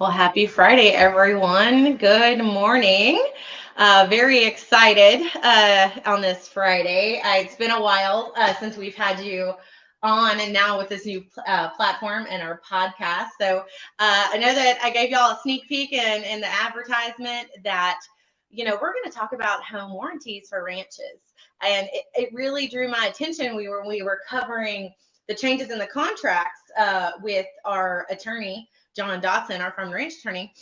Well, happy Friday, everyone. Good morning. Very excited on this Friday. It's been a while since we've had you on, and now with this new platform and our podcast. So I know that I gave y'all a sneak peek in the advertisement that, we're going to talk about home warranties for ranches. And it really drew my attention. We were covering the changes in the contracts with our attorney, John Dotson, our farm and ranch attorney.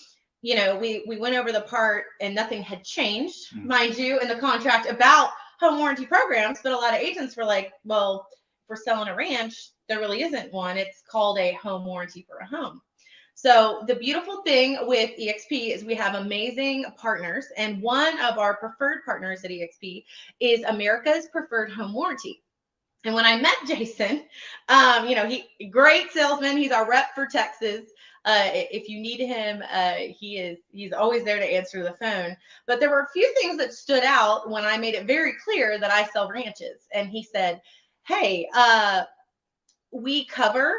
We went over the part and nothing had changed, mind you, in the contract about home warranty programs. But a lot of agents were like, well, if we're selling a ranch, there really isn't one. It's called a home warranty for a home. So the beautiful thing with EXP is we have amazing partners, and one of our preferred partners at EXP is America's Preferred Home Warranty. And when I met Jason, he great salesman. He's our rep for Texas. If you need him, he's always there to answer the phone. But there were a few things that stood out when I made it very clear that I sell ranches. And he said, "Hey, we cover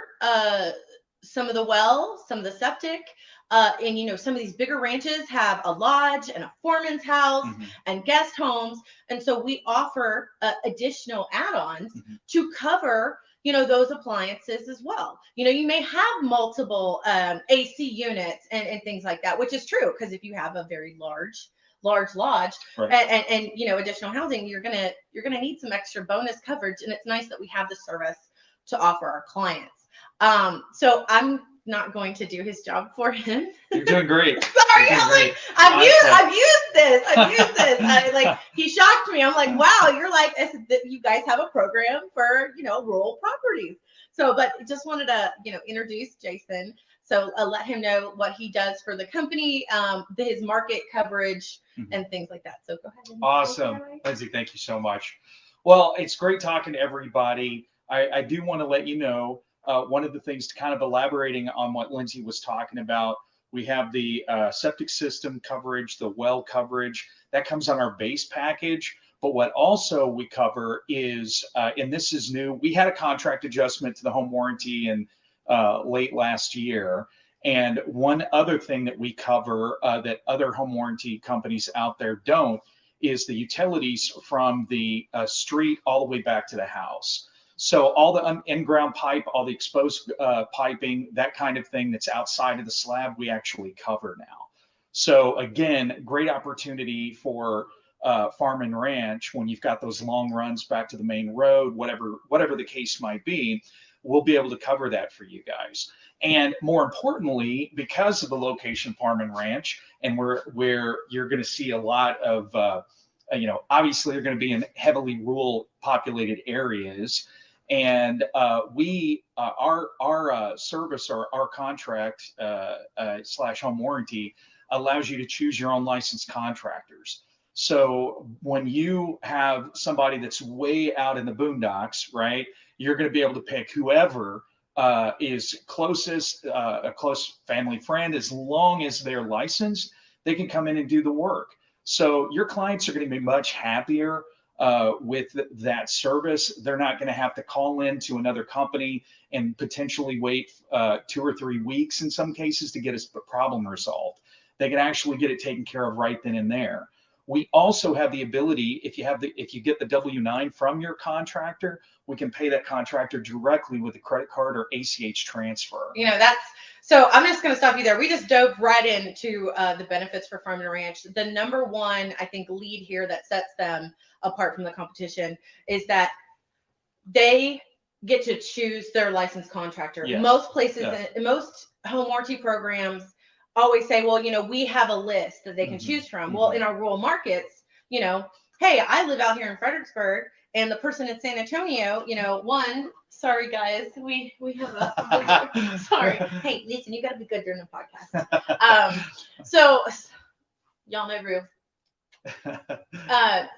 some of the wells, some of the septic." And some of these bigger ranches have a lodge and a foreman's house and guest homes. And so we offer additional add-ons to cover, those appliances as well. You may have multiple AC units and things like that, which is true, because if you have a very large lodge, right, and additional housing, you're gonna need some extra bonus coverage. And it's nice that we have the service to offer our clients. So I'm not going to do his job for him. You're doing great. Sorry, I've used this. He shocked me. I'm like, wow, you're like, you guys have a program for, rural properties. So, but just wanted to, introduce Jason. So let him know what he does for the company, his market coverage and things like that. So go ahead. Awesome. Lindsay, thank you so much. Well, it's great talking to everybody. I do want to let you know, one of the things to kind of elaborating on what Lindsay was talking about, we have the septic system coverage, the well coverage, that comes on our base package. But what also we cover is, and this is new, we had a contract adjustment to the home warranty in late last year. And one other thing that we cover that other home warranty companies out there don't is the utilities from the street all the way back to the house. So all the in-ground pipe, all the exposed piping, that kind of thing that's outside of the slab, we actually cover now. So again, great opportunity for farm and ranch when you've got those long runs back to the main road, whatever the case might be, we'll be able to cover that for you guys. And more importantly, because of the location farm and ranch, and where you're going to see a lot of, obviously you're going to be in heavily rural populated areas. And our service or our contract / home warranty allows you to choose your own licensed contractors. So when you have somebody that's way out in the boondocks, right, you're going to be able to pick whoever is closest, a close family friend. As long as they're licensed, they can come in and do the work. So your clients are going to be much happier with that service. They're not going to have to call in to another company and potentially wait 2 or 3 weeks in some cases to get a problem resolved. They can actually get it taken care of right then and there. We also have the ability, if you get the W-9 from your contractor, we can pay that contractor directly with a credit card or ACH transfer. So I'm just going to stop you there. We just dove right into the benefits for farm and ranch. The number one, I think, lead here that sets them apart from the competition is that they get to choose their licensed contractor. Yes. Most places, most home warranty programs always say, well, we have a list that they can choose from. Well, in our rural markets, hey, I live out here in Fredericksburg, and the person in San Antonio, sorry guys, we have a sorry. Hey, listen, you got to be good during the podcast. So y'all know Rue.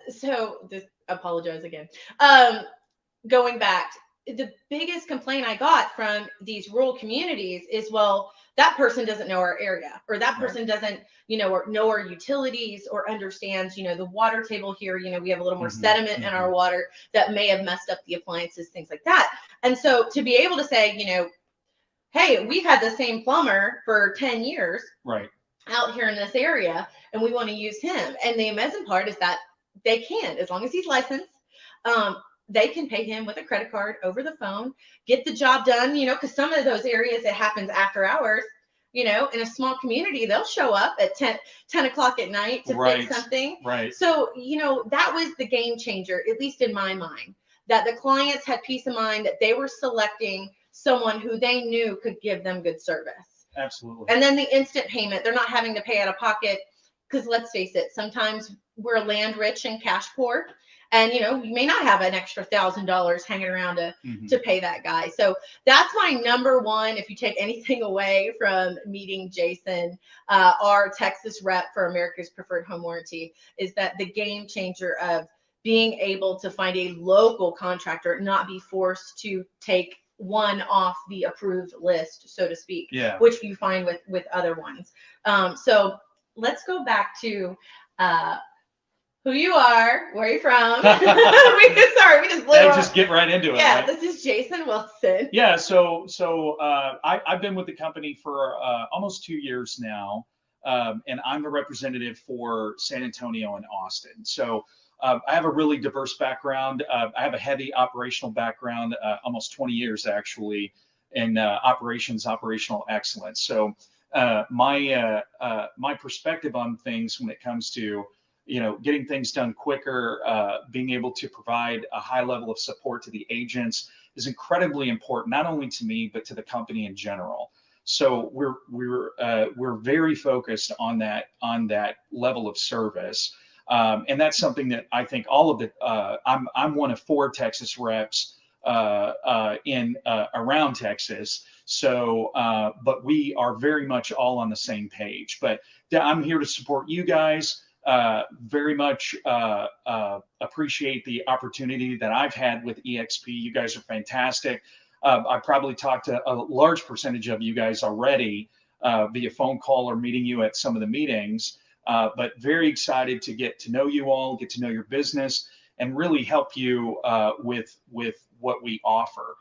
So just apologize again. Going back, the biggest complaint I got from these rural communities is, well, that person doesn't know our area, or that person doesn't, know our utilities, or understands, the water table here. We have a little more sediment in our water that may have messed up the appliances, things like that. And so to be able to say, hey, we've had the same plumber for 10 years Right. out here in this area, and we want to use him. And the amazing part is that they can, as long as he's licensed, um, they can pay him with a credit card over the phone, get the job done, because some of those areas it happens after hours. In a small community, they'll show up at 10 o'clock at night to Right. fix something. Right. So, that was the game changer, at least in my mind, that the clients had peace of mind that they were selecting someone who they knew could give them good service. Absolutely. And then the instant payment, they're not having to pay out of pocket, because let's face it, sometimes we're land rich and cash poor. And you may not have an extra $1,000 hanging around to pay that guy. So that's my number one. If you take anything away from meeting Jason, our Texas rep for America's Preferred Home Warranty, is that the game changer of being able to find a local contractor, not be forced to take one off the approved list, so to speak, which you find with other ones. So let's go back to who you are, where you're from. We just get right into it. Yeah, right? This is Jason Willson. Yeah, so I've been with the company for almost 2 years now, and I'm the representative for San Antonio and Austin. So I have a really diverse background. I have a heavy operational background, almost 20 years actually, in operational excellence. So my perspective on things when it comes to getting things done quicker, being able to provide a high level of support to the agents is incredibly important, not only to me, but to the company in general. So we're very focused on that level of service. And that's something that I think all of the, I'm one of 4 Texas reps in around Texas. So, but we are very much all on the same page. But I'm here to support you guys. Very much appreciate the opportunity that I've had with EXP. You guys are fantastic. I probably talked to a large percentage of you guys already via phone call or meeting you at some of the meetings, but very excited to get to know you all, get to know your business, and really help you with what we offer.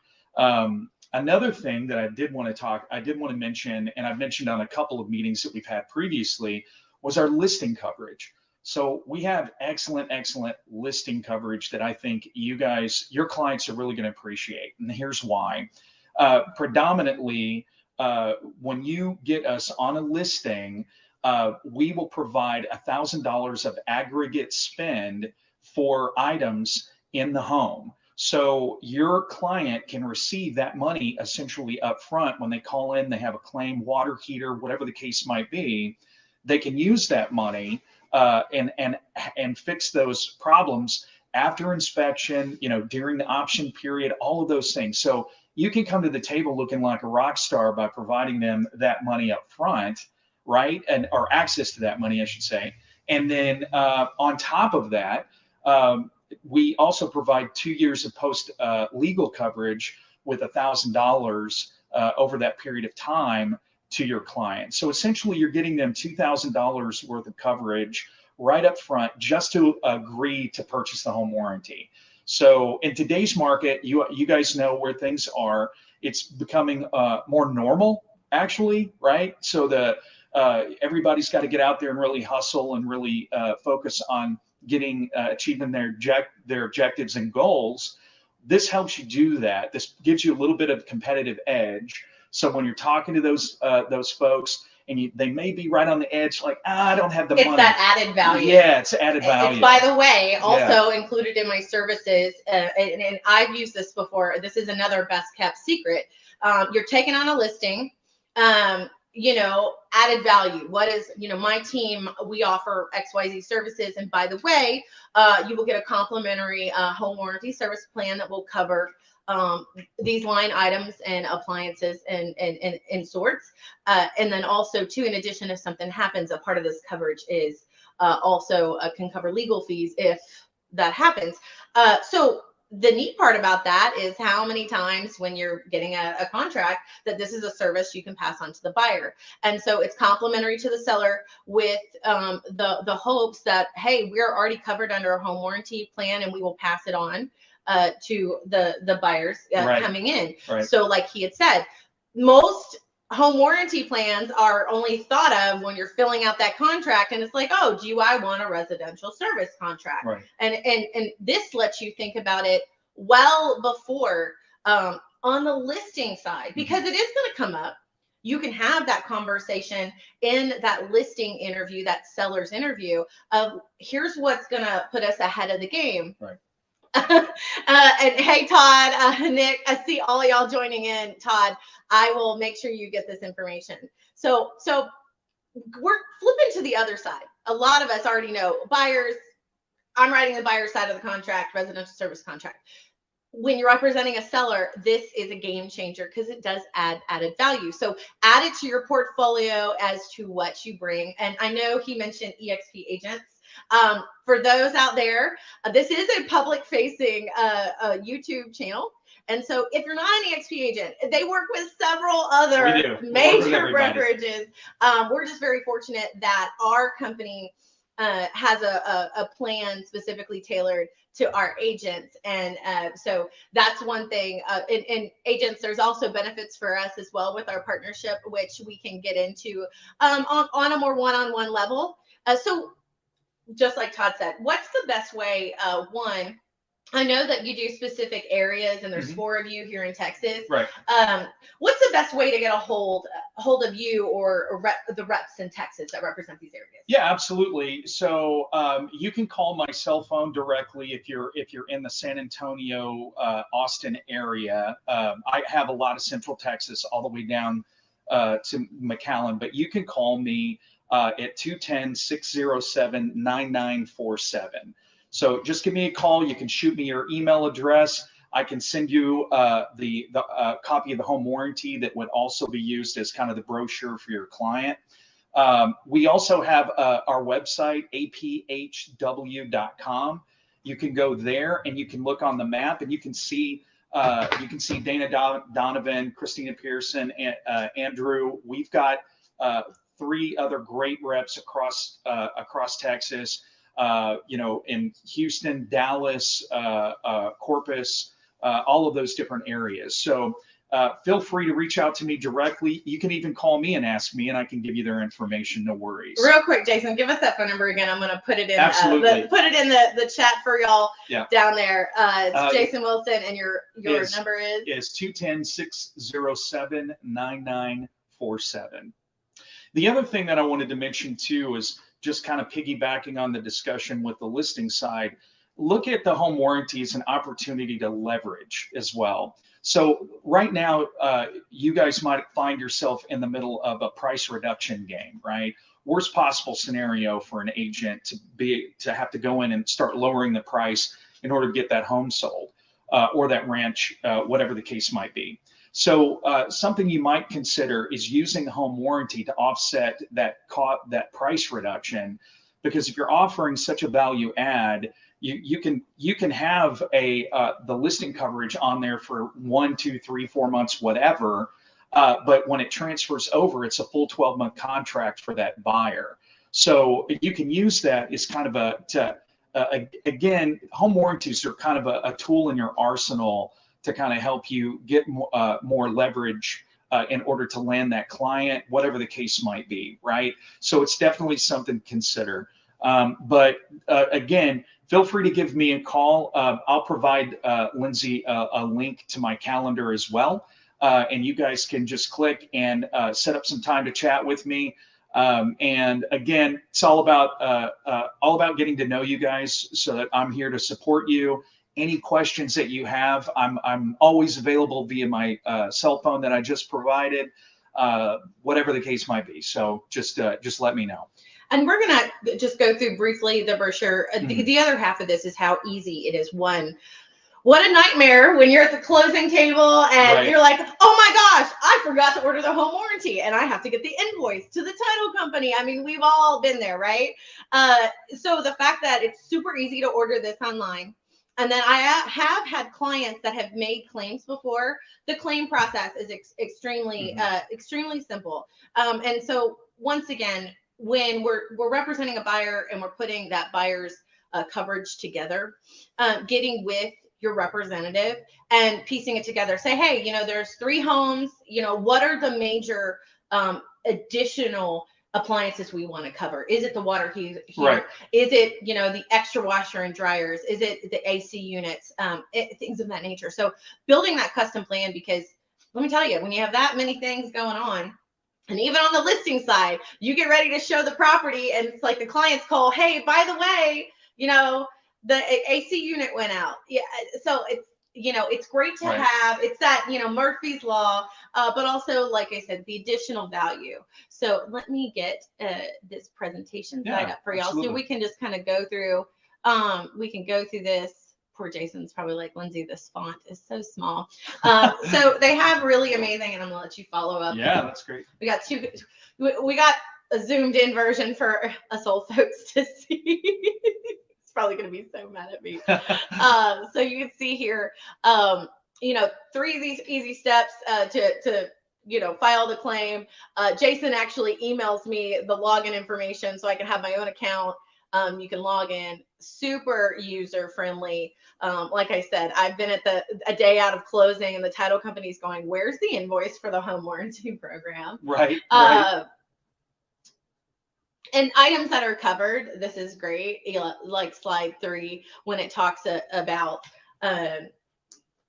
Another thing that I did want to mention, and I've mentioned on a couple of meetings that we've had previously, was our listing coverage. So we have excellent listing coverage that I think your clients are really going to appreciate. And here's why. Predominantly, when you get us on a listing, we will provide $1,000 of aggregate spend for items in the home. So your client can receive that money essentially up front when they call in, they have a claim, water heater, whatever the case might be. They can use that money and fix those problems after inspection, during the option period, all of those things. So you can come to the table looking like a rock star by providing them that money up front, right? Or access to that money, I should say. And then on top of that, we also provide 2 years of post legal coverage with $1,000 over that period of time to your client. So essentially you're getting them $2,000 worth of coverage right up front just to agree to purchase the home warranty. So in today's market, you guys know where things are. It's becoming more normal, actually, right? So everybody's got to get out there and really hustle and really focus on achieving their objectives and goals. This helps you do that. This gives you a little bit of competitive edge. So when you're talking to those folks, and they may be right on the edge, like, I don't have the money. It's that added value. Yeah, it's added value. It's, by the way, also included in my services, and I've used this before. This is another best kept secret. You're taking on a listing, added value. What is, my team, we offer XYZ services. And by the way, you will get a complimentary home warranty service plan that will cover these line items and appliances and sorts. And then also too, in addition, if something happens, a part of this coverage is also can cover legal fees if that happens. So the neat part about that is how many times when you're getting a contract that this is a service you can pass on to the buyer. And so it's complimentary to the seller with the hopes that, hey, we're already covered under a home warranty plan and we will pass it on to the buyers coming in. Right. So like he had said, most home warranty plans are only thought of when you're filling out that contract, and it's like, oh, do I want a residential service contract? Right. And this lets you think about it well before, on the listing side, because it is going to come up. You can have that conversation in that listing interview, that seller's interview, of here's what's going to put us ahead of the game. Right. And hey, Todd, Nick, I see all y'all joining in. Todd, I will make sure you get this information. So we're flipping to the other side. A lot of us already know buyers. I'm writing the buyer side of the contract, residential service contract. When you're representing a seller, this is a game changer because it does add added value. So add it to your portfolio as to what you bring. And I know he mentioned EXP agents. For those out there, this is a public facing YouTube channel. And so if you're not an EXP agent, they work with several other major brokerages. We're just very fortunate that our company has a plan specifically tailored to our agents. And so that's one thing. In agents, there's also benefits for us as well with our partnership, which we can get into on a more one-on-one level. So just like Todd said, what's the best way? One, I know that you do specific areas, and there's 4 of you here in Texas. Right. What's the best way to get a hold of you or the reps in Texas that represent these areas? Yeah, absolutely. So you can call my cell phone directly if you're in the San Antonio, Austin area. I have a lot of Central Texas all the way down to McAllen, but you can call me at 210-607-9947. So just give me a call. You can shoot me your email address. I can send you the copy of the home warranty that would also be used as kind of the brochure for your client. We also have our website, APHW.com. You can go there and you can look on the map and you can see Dana Donovan, Christina Pearson, and Andrew. We've got 3 other great reps across Texas. In Houston, Dallas, Corpus, all of those different areas. So feel free to reach out to me directly. You can even call me and ask me, and I can give you their information. No worries. Real quick, Jason, give us that phone number again. I'm going to put it in. Absolutely. Put it in the chat for y'all down there. It's Jason Willson, and your number is 210-607-9947. The other thing that I wanted to mention too is just kind of piggybacking on the discussion with the listing side, look at the home warranty as an opportunity to leverage as well. So right now, you guys might find yourself in the middle of a price reduction game, right? Worst possible scenario for an agent to have to go in and start lowering the price in order to get that home sold or that ranch, whatever the case might be. So something you might consider is using the home warranty to offset that price reduction, because if you're offering such a value add, you can have the listing coverage on there for 1, 2, 3, 4 months, whatever. But when it transfers over, it's a full 12-month contract for that buyer. So you can use that as kind of again, home warranties are kind of a tool in your arsenal to kind of help you get more leverage in order to land that client, whatever the case might be, right? So it's definitely something to consider. But again, feel free to give me a call. I'll provide Lindsay a link to my calendar as well. And you guys can just click and set up some time to chat with me. And again, it's all about getting to know you guys so that I'm here to support you. Any questions that you have, I'm always available via my cell phone that I just provided, whatever the case might be. So just let me know. And we're going to just go through briefly the brochure. The other half of this is how easy it is. One, what a nightmare when you're at the closing table and you're like, oh my gosh, I forgot to order the home warranty and I have to get the invoice to the title company. I mean, we've all been there, right? So the fact that it's super easy to order this online. And then I have had clients that have made claims before. The claim process is extremely simple. And so once again, when we're representing a buyer and we're putting that buyer's coverage together, getting with your representative and piecing it together. Say, hey, there's 3 homes. What are the major additional appliances we want to cover? Is it the water heater? Right. Is it, the extra washer and dryers? Is it the AC units? Things of that nature. So building that custom plan, because let me tell you, when you have that many things going on, and even on the listing side, you get ready to show the property and it's like the clients call, hey, by the way, the AC unit went out. Yeah. So it's great to have, it's that, Murphy's Law, but also, like I said, the additional value. So let me get this presentation slide up for y'all. So we can just kind of go through, this. Poor Jason's probably like, Lindsay, this font is so small. So they have really amazing, and I'm gonna let you follow up. Yeah, that's great. We got a zoomed in version for us old folks to see. He's probably gonna be so mad at me. So you can see here, 3 of these easy steps to file the claim. Jason actually emails me the login information so I can have my own account. You can log in, super user friendly. Like I said, I've been at a day out of closing and the title company's going, where's the invoice for the home warranty program? Right. And items that are covered, this is great. Like slide 3, when it talks about,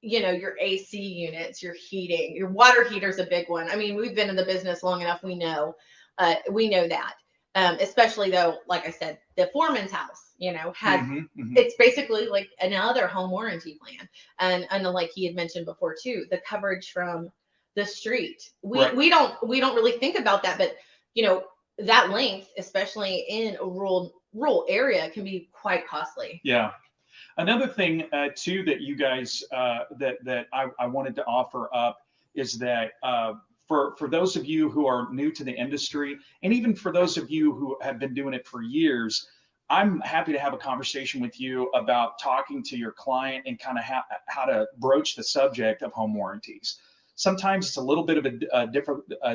your AC units, your heating, your water heater's a big one. I mean, we've been in the business long enough. We know that. Especially though, like I said, the foreman's house, had it's basically like another home warranty plan, and like he had mentioned before too, the coverage from the street. We don't really think about that, but that length, especially in a rural area, can be quite costly. Yeah. Another thing too that you guys that I wanted to offer up is that for those of you who are new to the industry, and even for those of you who have been doing it for years, I'm happy to have a conversation with you about talking to your client and kind of how to broach the subject of home warranties. Sometimes it's a little bit of a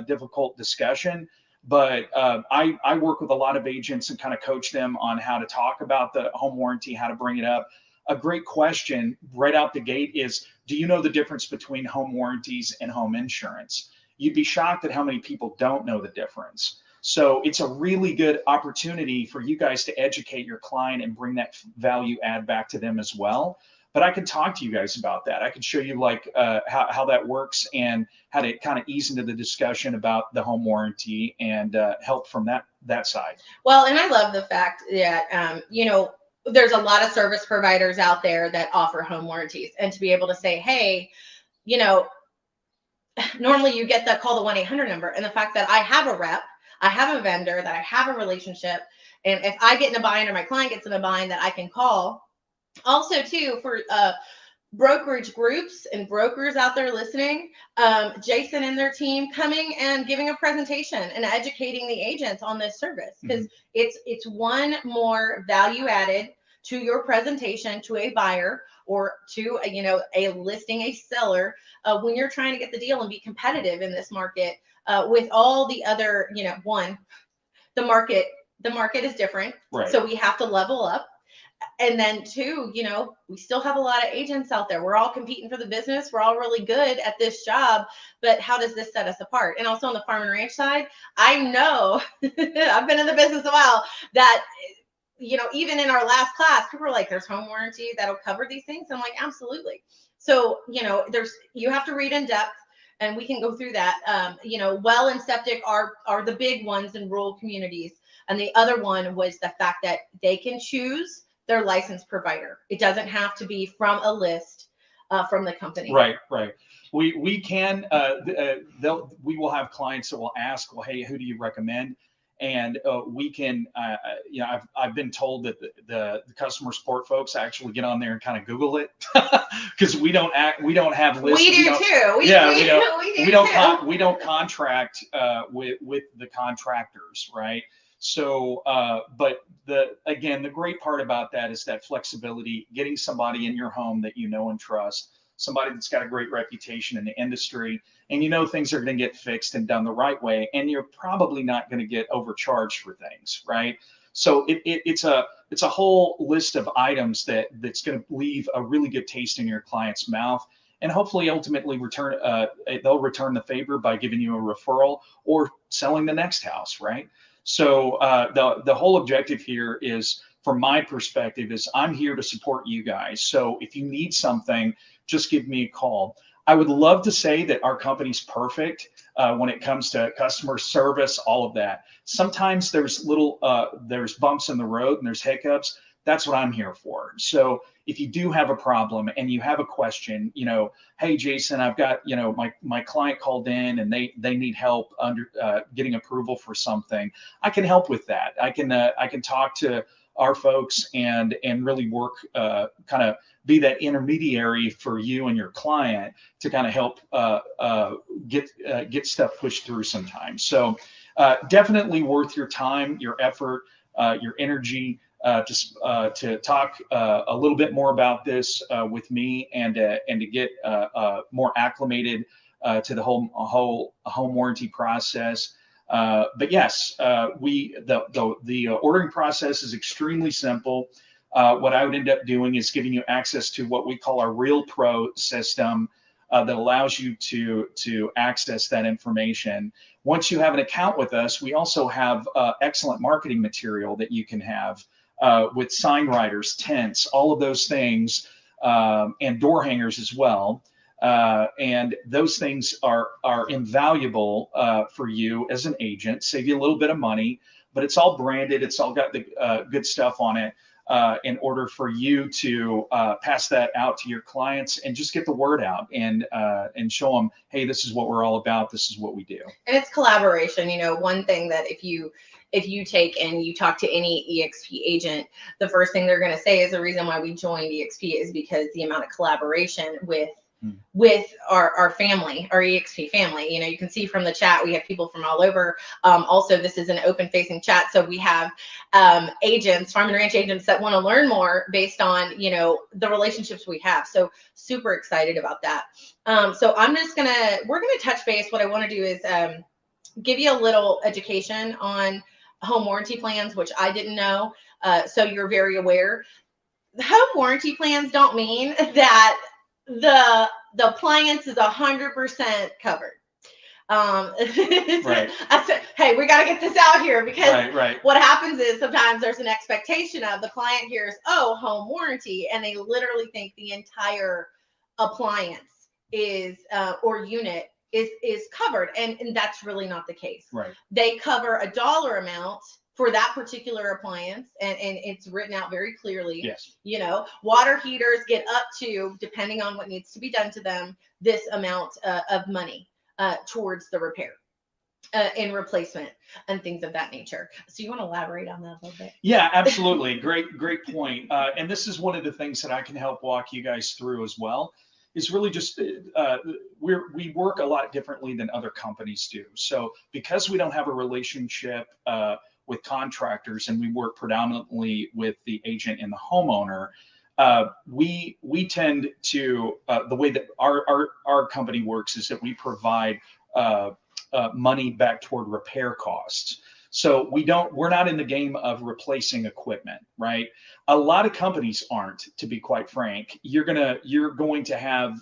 difficult discussion, but I work with a lot of agents and kind of coach them on how to talk about the home warranty, how to bring it up. A great question right out the gate is, do you know the difference between home warranties and home insurance? You'd be shocked at how many people don't know the difference. So it's a really good opportunity for you guys to educate your client and bring that value add back to them as well. But I can talk to you guys about that. I can show you like how that works and how to kind of ease into the discussion about the home warranty and help from that side. Well, and I love the fact that, there's a lot of service providers out there that offer home warranties, and to be able to say, hey, normally you get that call the 1-800 number, and the fact that I have a rep, I have a vendor, that I have a relationship, and if I get in a bind or my client gets in a bind, that I can call. Also too, for brokerage groups and brokers out there listening, Jason and their team coming and giving a presentation and educating the agents on this service, because it's one more value added to your presentation to a buyer or to a listing, a seller, when you're trying to get the deal and be competitive in this market, with all the other, the market is different, so we have to level up. And then 2, we still have a lot of agents out there. We're all competing for the business. We're all really good at this job, but how does this set us apart? And also on the farm and ranch side, I know I've been in the business a while, that even in our last class, people were like, there's home warranty that'll cover these things. I'm like, absolutely. So, you have to read in depth, and we can go through that. Well and septic are the big ones in rural communities. And the other one was the fact that they can choose their licensed provider. It doesn't have to be from a list from the company. Right. We can, we will have clients that will ask, well, hey, who do you recommend? And we can, I've been told that the customer support folks actually get on there and kind of Google it, because we don't have lists. We do too. We don't contract with the contractors, right? So, but the great part about that is that flexibility, getting somebody in your home that you know and trust, somebody that's got a great reputation in the industry, and things are going to get fixed and done the right way, and you're probably not going to get overcharged for things, right? So it's a whole list of items that's going to leave a really good taste in your client's mouth, and hopefully ultimately they'll return the favor by giving you a referral or selling the next house, right? So the whole objective here is, from my perspective, is I'm here to support you guys. So if you need something, just give me a call. I would love to say that our company's perfect when it comes to customer service, all of that. Sometimes there's bumps in the road and there's hiccups. That's what I'm here for. So if you do have a problem and you have a question, hey, Jason, I've got, my client called in and they need help getting approval for something. I can help with that. I can talk to our folks and really work, kind of be that intermediary for you and your client to kind of help get stuff pushed through sometimes. So definitely worth your time, your effort, your energy to talk a little bit more about this with me and to get more acclimated to the whole home warranty process. But yes, the ordering process is extremely simple. What I would end up doing is giving you access to what we call our Real Pro system that allows you to access that information. Once you have an account with us, we also have excellent marketing material that you can have with sign writers, tents, all of those things, and door hangers as well. And those things are invaluable for you as an agent, save you a little bit of money, but it's all branded. It's all got the good stuff on it in order for you to pass that out to your clients and just get the word out and show them, hey, this is what we're all about. This is what we do. And it's collaboration. One thing that if you take and you talk to any EXP agent, the first thing they're going to say is the reason why we joined EXP is because the amount of collaboration with our family, our EXP family. You can see from the chat, we have people from all over. Also, this is an open facing chat. So we have agents, farm and ranch agents that want to learn more based on, the relationships we have. So super excited about that. So we're going to touch base. What I want to do is give you a little education on home warranty plans, which I didn't know. So you're very aware. Home warranty plans don't mean that the appliance is 100% covered. Right. I said, hey, we got to get this out here because right. What happens is sometimes there's an expectation of the client hears, oh, home warranty, and they literally think the entire appliance is or unit is covered, and that's really not the case. Right. They cover a dollar amount for that particular appliance, and it's written out very clearly. Yes. Water heaters get up to, depending on what needs to be done to them, this amount of money towards the repair and replacement and things of that nature. So you want to elaborate on that a little bit? Yeah, absolutely. Great point. And this is one of the things that I can help walk you guys through as well. Is really just we work a lot differently than other companies do. So because we don't have a relationship with contractors and we work predominantly with the agent and the homeowner, we tend to the way that our company works is that we provide money back toward repair costs. So we're not in the game of replacing equipment, right? A lot of companies aren't, to be quite frank. You're going to have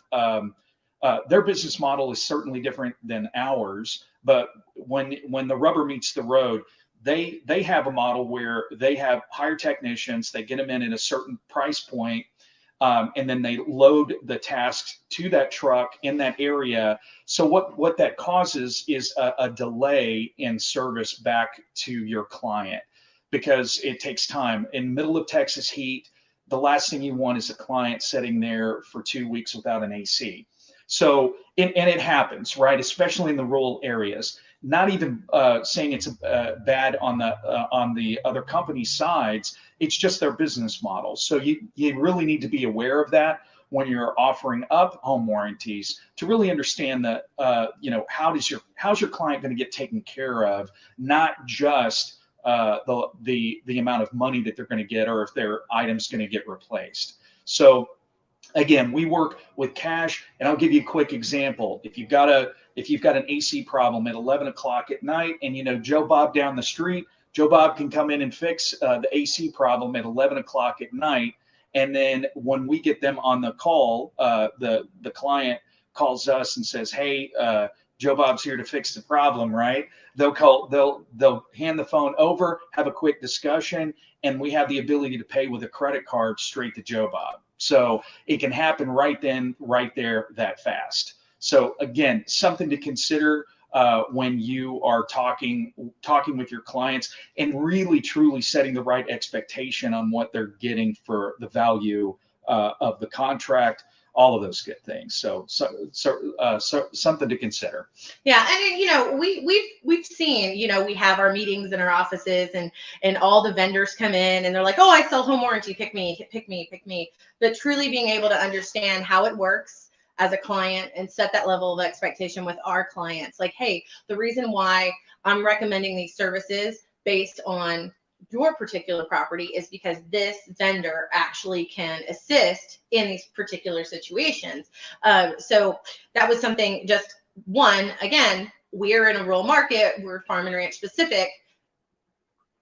their business model is certainly different than ours, but when the rubber meets the road, they have a model where they have hire technicians, they get them in at a certain price point, and then they load the tasks to that truck in that area. So what that causes is a delay in service back to your client because it takes time. In the middle of Texas heat, the last thing you want is a client sitting there for 2 weeks without an AC. So, and it happens, right? Especially in the rural areas. Not even saying it's bad on the other company's sides. It's just their business model. So you really need to be aware of that when you're offering up home warranties to really understand that how's your client going to get taken care of, not just the amount of money that they're going to get or if their item's going to get replaced. So again, we work with cash, and I'll give you a quick example. If you've got an AC problem at 11 o'clock at night, and Joe Bob down the street Joe Bob can come in and fix the AC problem at 11 o'clock at night. And then when we get them on the call, the client calls us and says, "Hey, Joe Bob's here to fix the problem," right? They'll hand the phone over, have a quick discussion, and we have the ability to pay with a credit card straight to Joe Bob. So it can happen right then, right there, that fast. So again, something to consider when you are talking with your clients, and really truly setting the right expectation on what they're getting for the value of the contract, all of those good things. So something to consider. Yeah, and we've seen, we have our meetings in our offices, and all the vendors come in and they're like, "Oh, I sell home warranty, pick me, pick me, pick me." But truly being able to understand how it works as a client and set that level of expectation with our clients. Like, hey, the reason why I'm recommending these services based on your particular property is because this vendor actually can assist in these particular situations. So that was something, just one, again, we're in a rural market, we're farm and ranch specific.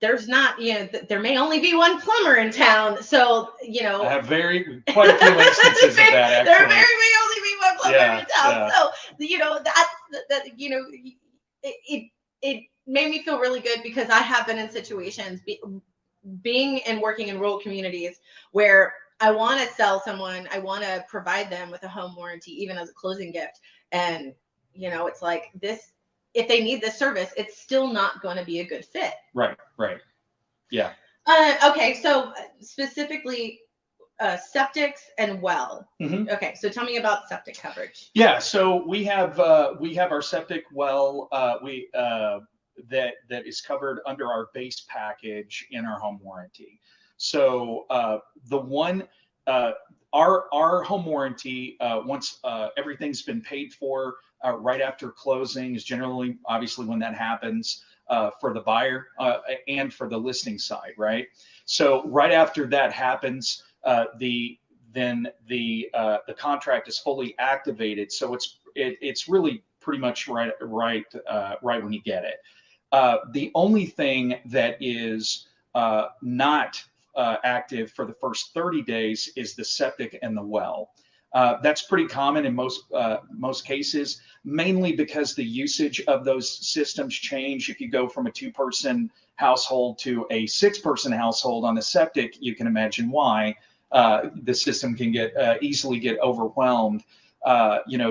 There's not, there may only be one plumber in town. So, I have quite a few instances of that, actually. There may only be one plumber in town. Yeah. So, it made me feel really good, because I have been in situations, being and working in rural communities, where I want to sell someone, I want to provide them with a home warranty, even as a closing gift. And, it's like this, if they need this service, it's still not going to be a good fit. Right. Yeah. Okay. So specifically, septics and well. Mm-hmm. Okay. So tell me about septic coverage. Yeah. So we have our septic well, that is covered under our base package in our home warranty. So our home warranty, once everything's been paid for, right after closing, is generally, obviously, when that happens for the buyer and for the listing side, right? So right after that happens, the contract is fully activated. So it's really pretty much right when you get it. The only thing that is not active for the first 30 days is the septic and the well. That's pretty common in most cases, mainly because the usage of those systems change. If you go from a 2-person household to a 6-person household on the septic, you can imagine why the system can easily get overwhelmed.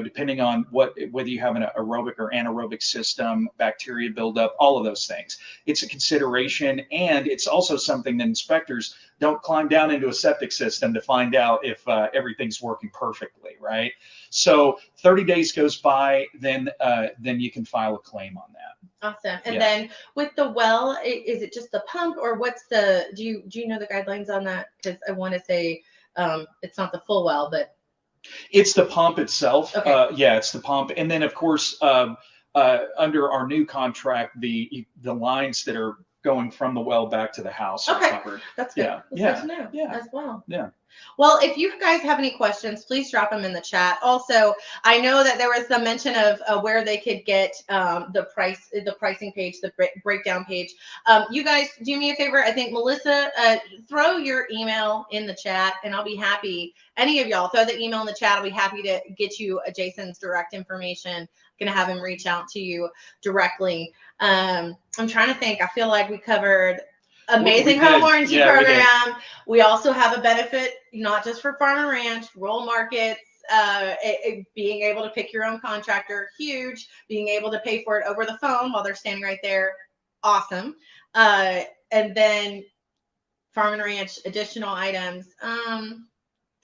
Depending on whether you have an aerobic or anaerobic system, bacteria buildup, all of those things. It's a consideration, and it's also something that inspectors don't climb down into a septic system to find out if everything's working perfectly, right? So 30 days goes by, then you can file a claim on that. Awesome. And then with the well, is it just the pump, or what's do you know the guidelines on that? Because I want to say it's not the full well, but it's the pump itself. Okay. It's the pump. And then, of course, under our new contract, the lines that are going from the well back to the house are covered. That's good. That's good to know as well. Yeah. Well, if you guys have any questions, please drop them in the chat. Also, I know that there was some mention of where they could get the pricing page, the breakdown page. You guys do me a favor. I think Melissa, throw your email in the chat, and I'll be happy. Any of y'all, throw the email in the chat. I'll be happy to get you Jason's direct information. Going to have him reach out to you directly. I'm trying to think. I feel like we covered amazing home warranty program. We also have a benefit, not just for farm and ranch, rural markets, being able to pick your own contractor, huge. Being able to pay for it over the phone while they're standing right there, awesome. And then farm and ranch additional items,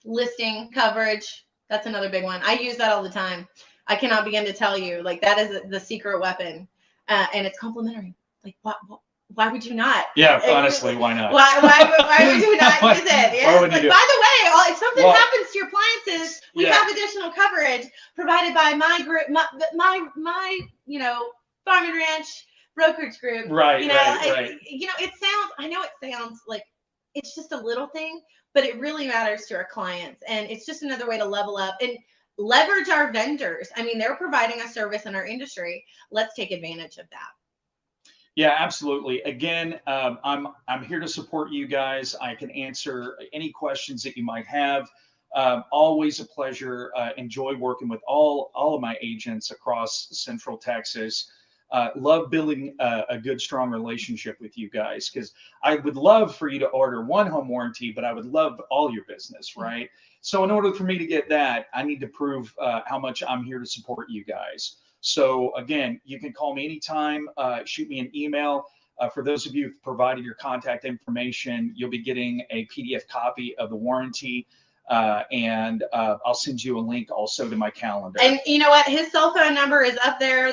listing coverage. That's another big one. I use that all the time. I cannot begin to tell you, like, that is the secret weapon, and it's complimentary. Like, why would you not? Yeah, honestly, why not? Why would you not use it? Yes. Like, by the way, if something happens to your appliances, we have additional coverage provided by my group, my farm and ranch brokerage group. Right. I know it sounds like it's just a little thing, but it really matters to our clients, and it's just another way to level up and leverage our vendors. I mean, they're providing a service in our industry. Let's take advantage of that. Yeah, absolutely. Again, I'm here to support you guys. I can answer any questions that you might have. Always a pleasure. Enjoy working with all of my agents across Central Texas. Love building a good, strong relationship with you guys because I would love for you to order one home warranty, but I would love all your business, right? So in order for me to get that, I need to prove how much I'm here to support you guys. So again, you can call me anytime, shoot me an email. For those of you who've provided your contact information, you'll be getting a PDF copy of the warranty. And I'll send you a link also to my calendar. And you know what? His cell phone number is up there,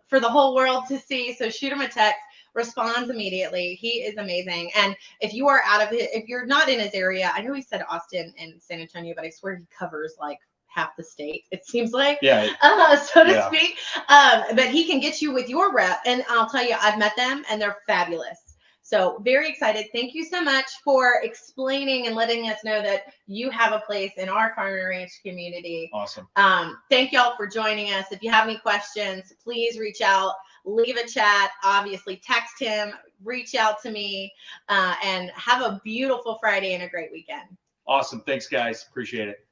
for the whole world to see. So shoot him a text, responds immediately. He is amazing. And if you are if you're not in his area, I know he said Austin and San Antonio, but I swear he covers like half the state, it seems like, Yeah. So to speak. But he can get you with your rep. And I'll tell you, I've met them and they're fabulous. So very excited. Thank you so much for explaining and letting us know that you have a place in our farm and ranch community. Awesome. Thank y'all for joining us. If you have any questions, please reach out, leave a chat, obviously text him, reach out to me, and have a beautiful Friday and a great weekend. Awesome. Thanks, guys. Appreciate it.